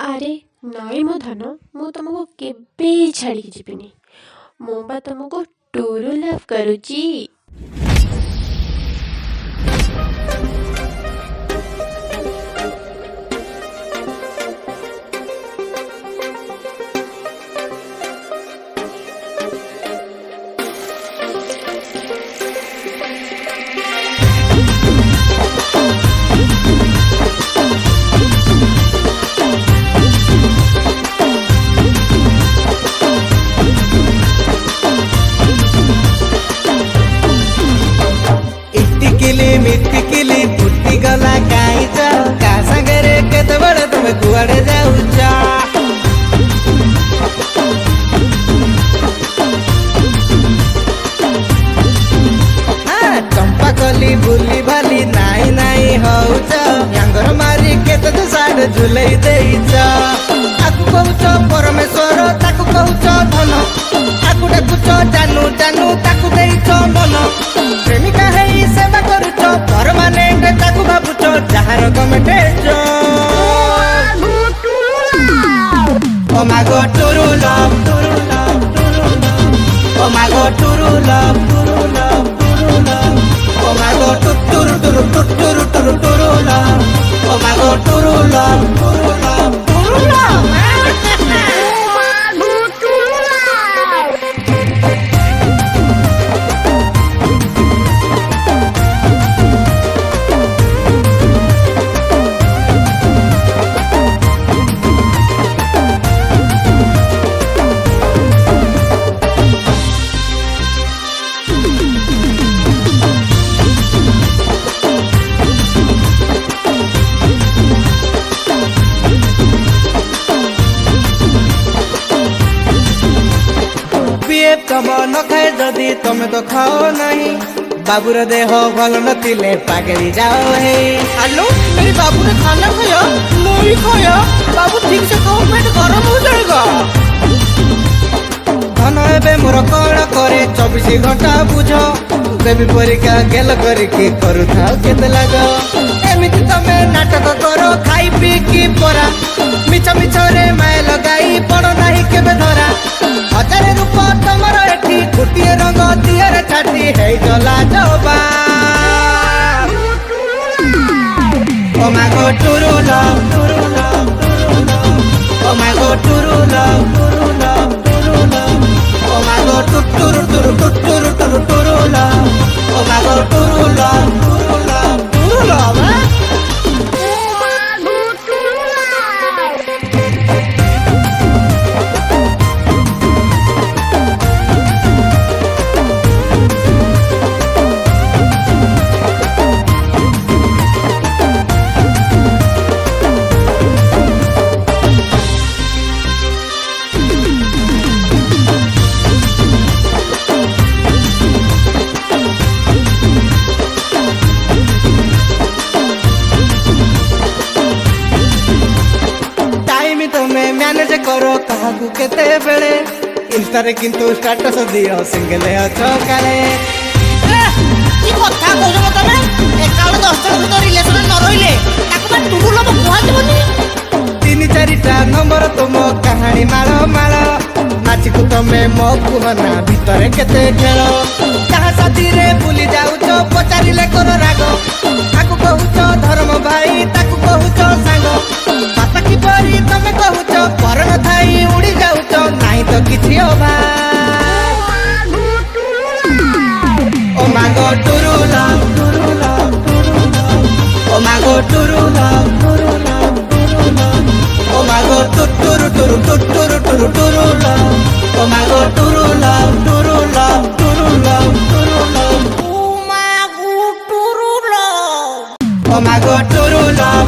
ଆରେ ନାଇଁ ମୋ ଧନ, ମୁଁ ତମକୁ କେବେ ଛାଡ଼ିକି ଯିବିନି। ମୁଁ ବା ତମକୁ ଟୁରୁ ଲଭ୍ କରୁଛି। मिटिकिली फुटी गला काईच का संगरे केतबेले तुमे कुआडे जाउछ चंपा कली बुली भाली नाई नाई हौच यांगर मारी केते तो साड झुलई देइछ आकु कहूच परमेश्वर ताकु कहूच धन आकु डाकुच जानू जानू ताकु देइछ मन प्रेमिका हेई सेवा करूच परमानेंट ताकु भाबुच जहार कमेटेच ओ मागो टुरु लव टुरु लव टुरु लव ओ मागो टुरु लव टुरु लव टुरु लव ओ मागो टुरु टुरु टुरु टुरु टुरु लव ओ मागो टुरु लव टुरु लव टुरु लव तब न खाए जदि तमे तो खाओ नहीं बाबूर देह भल नथिले पागली जाओ है। हेलो मेरी बाबू ने खाना खाया नहीं खाया बाबू ठीक से कहो पेट गरम हो जाएगा। धन एबे मोर कण करे 24 घंटा बुझ बेबी परीक्षा गेल करके करू थाओ केते लाग एमिति तमे नाटक करो खाई पी की परा मिछ मिछ रे माय लगाई पड़ नाही केबे धरा 1000 रूपा तमर एठी गोटिए रंग दियर छाती है जला जबा ओ मागो टुरु लव टुरु लव टुरु लव ओ मागो टुरु लव टुरु लव टुरु लव ओ मागो टुरु टुरु टुरु टुरु टुरु लव ओ मागो टुरु लव टुरु लव टुरु लव मैनेज करो काहू केते बेले इंस्टारे किंतु स्टेटस दियो सिंगल अछो काले की कथा कहजो तमे एकाउंट 10 जन तो रिलेशन न रहिले ताको बा टुरु लब कुहा जबनी 3-4टा नंबर तुम कहानी मालो मालो नाची को तमे मो कुहना भीतर केते खेलो कहा साथी रे भूली जाउछो पचारिले करो रागो ताको कहूछो धर्म भाई ताको कहूछो सांगो बात की परी तमे कहूछो पर न थाई उड़ी जाउछो नाही तो किछि अभा ओ मागो टुरु लव टुरु लव टुरु लव ओ मागो टुरु लव टुरु लव टुरु लव ओ मागो टुरु टुरु टुरु टुरु टुरु लव ओ मागो टुरु लव टुरु लव टुरु लव टुरु लव ओ मागो टुरु लव ओ मागो टुरु लव